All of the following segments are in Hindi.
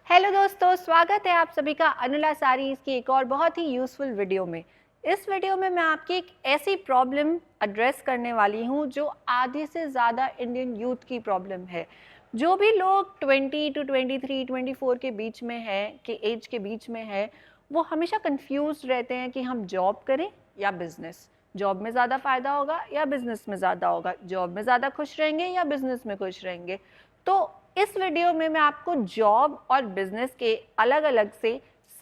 हेलो दोस्तों, स्वागत है आप सभी का अनुला सारीज की एक और बहुत ही यूज़फुल वीडियो में। इस वीडियो में मैं आपकी एक ऐसी प्रॉब्लम एड्रेस करने वाली हूँ जो आधे से ज़्यादा इंडियन यूथ की प्रॉब्लम है। जो भी लोग 20 टू 23, 24 के बीच में है, के एज के बीच में है, वो हमेशा कंफ्यूज रहते हैं कि हम जॉब करें या बिजनेस। जॉब में ज़्यादा फ़ायदा होगा या बिजनेस में ज़्यादा होगा, जॉब में ज़्यादा खुश रहेंगे या बिजनेस में खुश रहेंगे। तो इस वीडियो में मैं आपको जॉब और बिजनेस के अलग अलग से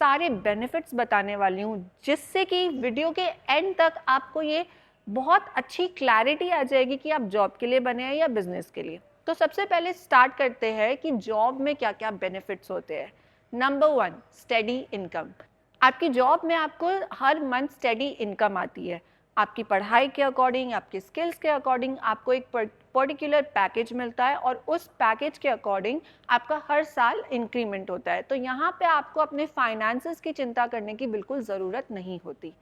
सारे बेनिफिट्स बताने वाली हूँ, जिससे कि वीडियो के एंड तक आपको ये बहुत अच्छी क्लैरिटी आ जाएगी कि आप जॉब के लिए बने हैं या बिजनेस के लिए। तो सबसे पहले स्टार्ट करते हैं कि जॉब में क्या क्या बेनिफिट्स होते हैं। Number 1, steady income. आपकी जॉब में आपको हर मंथ स्टेडी इनकम आती है। आपकी पढ़ाई के अकॉर्डिंग, आपके स्किल्स के अकॉर्डिंग आपको एक पर्टिकुलर पैकेज मिलता है और उस पैकेज के अकॉर्डिंग आपका हर साल इंक्रीमेंट होता है। तो यहाँ पे आपको अपने फाइनेंसेस की चिंता करने की बिल्कुल ज़रूरत नहीं होती।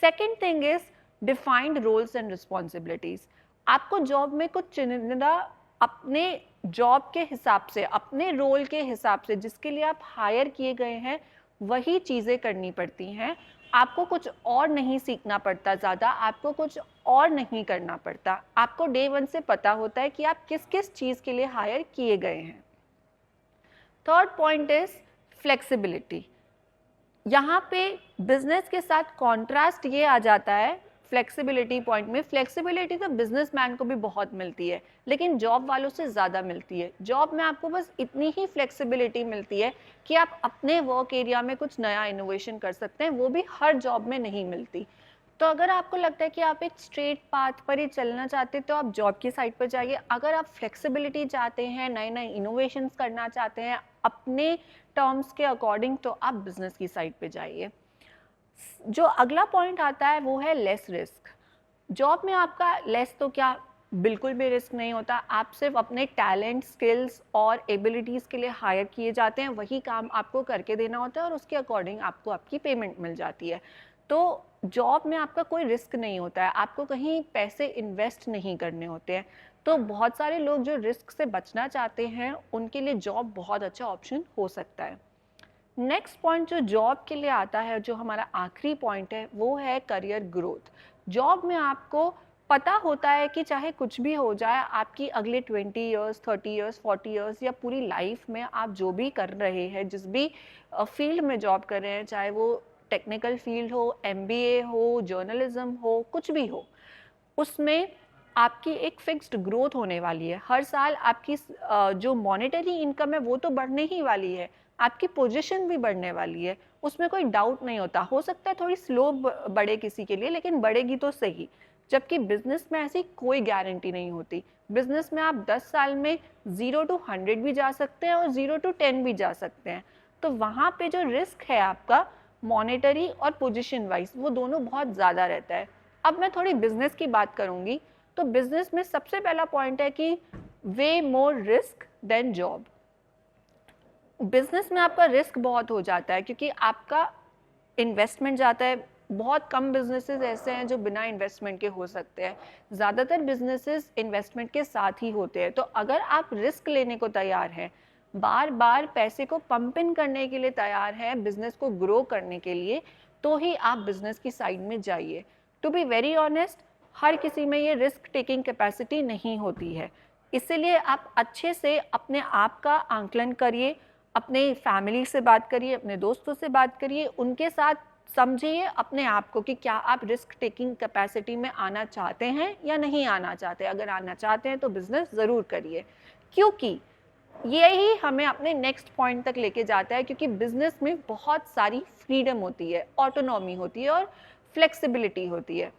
Second thing is defined roles and responsibilities. आपको जॉब में कुछ चुनिंदा अपने जॉब के हिसाब से, अपने रोल के हिसाब से, जिसके लिए आप हायर किए गए हैं, वही चीज़ें करनी पड़ती हैं। आपको कुछ और नहीं सीखना पड़ता ज़्यादा, आपको कुछ और नहीं करना पड़ता। आपको डे 1 से पता होता है कि आप किस किस चीज़ के लिए हायर किए गए हैं। Third point is flexibility. यहाँ पे बिजनेस के साथ कॉन्ट्रास्ट ये आ जाता है फ्लेक्सिबिलिटी पॉइंट में। फ्लेक्सिबिलिटी तो बिजनेसमैन को भी बहुत मिलती है, लेकिन जॉब वालों से ज़्यादा मिलती है। जॉब में आपको बस इतनी ही फ्लेक्सिबिलिटी मिलती है कि आप अपने वर्क एरिया में कुछ नया इनोवेशन कर सकते हैं, वो भी हर जॉब में नहीं मिलती। तो अगर आपको लगता है कि आप एक स्ट्रेट पाथ पर ही चलना चाहते हैं तो आप जॉब की साइड पर जाइए। अगर आप फ्लेक्सिबिलिटी चाहते हैं, नए नए इनोवेशंस करना चाहते हैं अपने टर्म्स के अकॉर्डिंग, तो आप बिजनेस की साइड पे जाइए। जो अगला पॉइंट आता है वो है लेस रिस्क। जॉब में आपका लेस तो क्या, बिल्कुल भी रिस्क नहीं होता। आप सिर्फ अपने टैलेंट, स्किल्स और एबिलिटीज़ के लिए हायर किए जाते हैं, वही काम आपको करके देना होता है और उसके अकॉर्डिंग आपको आपकी पेमेंट मिल जाती है। तो जॉब में आपका कोई रिस्क नहीं होता है, आपको कहीं पैसे इन्वेस्ट नहीं करने होते हैं। तो बहुत सारे लोग जो रिस्क से बचना चाहते हैं, उनके लिए जॉब बहुत अच्छा ऑप्शन हो सकता है। नेक्स्ट पॉइंट जो जॉब के लिए आता है, जो हमारा आखिरी पॉइंट है, वो है करियर ग्रोथ। जॉब में आपको पता होता है कि चाहे कुछ भी हो जाए, आपकी अगले 20 ईयर्स, 30 ईयर्स, 40 ईयर्स या पूरी लाइफ में आप जो भी कर रहे हैं, जिस भी फील्ड में जॉब कर रहे हैं, चाहे वो टेक्निकल फील्ड हो, एमबीए हो, जर्नलिज्म हो, कुछ भी हो, उसमें आपकी एक फिक्स्ड ग्रोथ होने वाली है। हर साल आपकी जो मॉनेटरी इनकम है वो तो बढ़ने ही वाली है, आपकी पोजीशन भी बढ़ने वाली है, उसमें कोई डाउट नहीं होता। हो सकता है थोड़ी स्लो बढ़े किसी के लिए, लेकिन बढ़ेगी तो सही। जबकि बिजनेस में ऐसी कोई गारंटी नहीं होती। बिजनेस में आप 10 साल में 0 to 100 भी जा सकते हैं और 0 to 10 भी जा सकते हैं। तो वहाँ पे जो रिस्क है आपका मॉनेटरी और पोजीशन वाइज, वो दोनों बहुत ज़्यादा रहता है। अब मैं थोड़ी बिजनेस की बात करूँगी। तो बिजनेस में सबसे पहला पॉइंट है कि way more risk than job. Business में आपका रिस्क बहुत हो जाता है क्योंकि आपका इन्वेस्टमेंट जाता है। बहुत कम बिजनेसेस ऐसे हैं जो बिना इन्वेस्टमेंट के हो सकते हैं, ज़्यादातर बिजनेसेस इन्वेस्टमेंट के साथ ही होते हैं। तो अगर आप रिस्क लेने को तैयार हैं, बार बार पैसे को पंप इन करने के लिए तैयार हैं, बिजनेस को ग्रो करने के लिए, तो ही आप बिजनेस की साइड में जाइए। टू बी वेरी ऑनेस्ट, हर किसी में ये रिस्क टेकिंग कैपेसिटी नहीं होती है। इसीलिए आप अच्छे से अपने आप का आंकलन करिए, अपने फैमिली से बात करिए, अपने दोस्तों से बात करिए, उनके साथ समझिए अपने आप को कि क्या आप रिस्क टेकिंग कैपेसिटी में आना चाहते हैं या नहीं आना चाहते। अगर आना चाहते हैं तो बिजनेस ज़रूर करिए, क्योंकि यही हमें अपने नेक्स्ट पॉइंट तक लेके जाता है। क्योंकि बिजनेस में बहुत सारी फ्रीडम होती है, ऑटोनॉमी होती है और फ्लेक्सिबिलिटी होती है।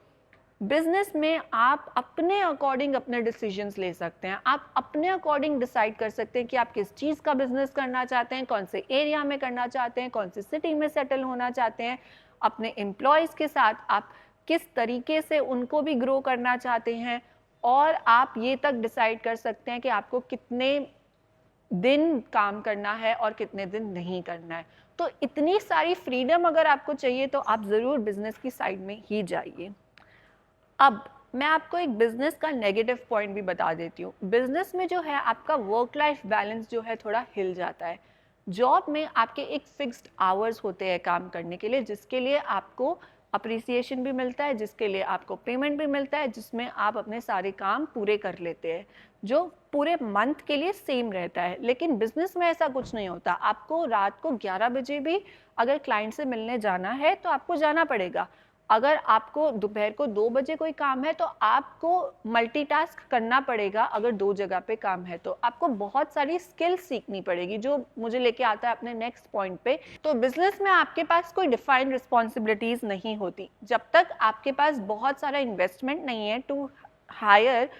बिजनेस में आप अपने अकॉर्डिंग अपने डिसीजंस ले सकते हैं, आप अपने अकॉर्डिंग डिसाइड कर सकते हैं कि आप किस चीज़ का बिजनेस करना चाहते हैं, कौन से एरिया में करना चाहते हैं, कौन सी सिटी में सेटल होना चाहते हैं। अपने एम्प्लॉयज़ के साथ आप किस तरीके से उनको भी ग्रो करना चाहते हैं, और आप ये तक डिसाइड कर सकते हैं कि आपको कितने दिन काम करना है और कितने दिन नहीं करना है। तो इतनी सारी फ्रीडम अगर आपको चाहिए तो आप ज़रूर बिजनेस की साइड में ही जाइए। अब मैं आपको एक बिजनेस का नेगेटिव पॉइंट भी बता देती हूँ। बिजनेस में जो है आपका वर्क लाइफ बैलेंस जो है थोड़ा हिल जाता है। जॉब में आपके एक फिक्स्ड आवर्स होते हैं काम करने के लिए, जिसके लिए आपको अप्रिसिएशन भी मिलता है, जिसके लिए आपको पेमेंट भी मिलता है, जिसमें आप अपने सारे काम पूरे कर लेते हैं, जो पूरे मंथ के लिए सेम रहता है। लेकिन बिजनेस में ऐसा कुछ नहीं होता। आपको रात को 11 बजे भी अगर क्लाइंट से मिलने जाना है तो आपको जाना पड़ेगा। अगर आपको दोपहर को 2 बजे कोई काम है तो आपको मल्टीटास्क करना पड़ेगा। अगर 2 जगह पे काम है तो आपको बहुत सारी स्किल्स सीखनी पड़ेगी, जो मुझे लेके आता है अपने नेक्स्ट पॉइंट पे। तो बिजनेस में आपके पास कोई डिफाइंड रिस्पॉन्सिबिलिटीज नहीं होती। जब तक आपके पास बहुत सारा इन्वेस्टमेंट नहीं है टू हायर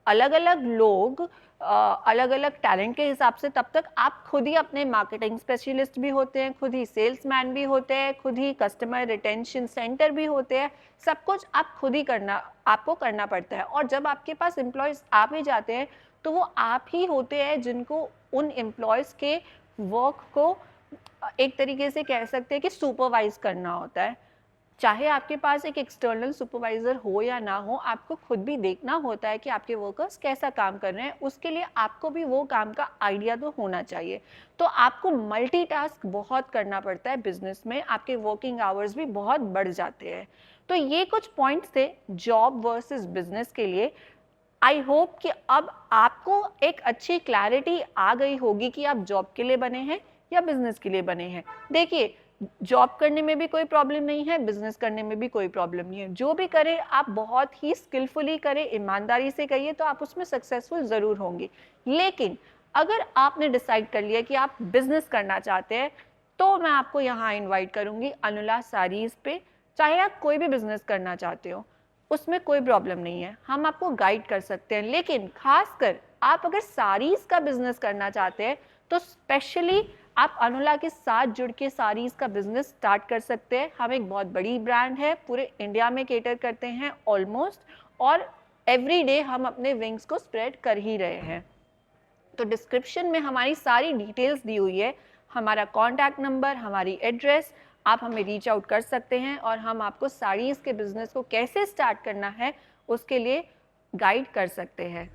अलग अलग लोग अलग अलग टैलेंट के हिसाब से, तब तक आप खुद ही अपने मार्केटिंग स्पेशलिस्ट भी होते हैं, खुद ही सेल्समैन भी होते हैं, खुद ही कस्टमर रिटेंशन सेंटर भी होते हैं। सब कुछ आप खुद ही आपको करना पड़ता है। और जब आपके पास एम्प्लॉयज़ आ भी जाते हैं तो वो आप ही होते हैं जिनको उन एम्प्लॉयज़ के वर्क को एक तरीके से कह सकते हैं कि सुपरवाइज करना होता है। चाहे आपके पास एक एक्सटर्नल सुपरवाइजर हो या ना हो, आपको खुद भी देखना होता है कि आपके वर्कर्स कैसा काम कर रहे हैं। उसके लिए आपको भी वो काम का आइडिया तो होना चाहिए। तो आपको मल्टीटास्क बहुत करना पड़ता है बिजनेस में। आपके वर्किंग आवर्स भी बहुत बढ़ जाते हैं। तो ये कुछ पॉइंट्स थे जॉब वर्सेस बिजनेस के लिए। आई होप कि अब आपको एक अच्छी क्लैरिटी आ गई होगी कि आप जॉब के लिए बने हैं या बिजनेस के लिए बने हैं। देखिए, जॉब करने में भी कोई प्रॉब्लम नहीं है, बिजनेस करने में भी कोई प्रॉब्लम नहीं है। जो भी करें आप बहुत ही स्किलफुली करें, ईमानदारी से करिए, तो आप उसमें सक्सेसफुल ज़रूर होंगे। लेकिन अगर आपने डिसाइड कर लिया कि आप बिजनेस करना चाहते हैं तो मैं आपको यहाँ इनवाइट करूँगी अनुला साड़ीज़ पे। चाहे आप कोई भी बिजनेस करना चाहते हो, उसमें कोई प्रॉब्लम नहीं है, हम आपको गाइड कर सकते हैं। लेकिन खासकर आप अगर साड़ीज़ का बिजनेस करना चाहते हैं तो स्पेशली आप अनुला के साथ जुड़ के साड़ीज़ का बिजनेस स्टार्ट कर सकते हैं। हम एक बहुत बड़ी ब्रांड है, पूरे इंडिया में केटर करते हैं ऑलमोस्ट, और एवरी डे हम अपने विंग्स को स्प्रेड कर ही रहे हैं। तो डिस्क्रिप्शन में हमारी सारी डिटेल्स दी हुई है, हमारा कॉन्टैक्ट नंबर, हमारी एड्रेस, आप हमें रीच आउट कर सकते हैं और हम आपको साड़ीज़ के बिजनेस को कैसे स्टार्ट करना है उसके लिए गाइड कर सकते हैं।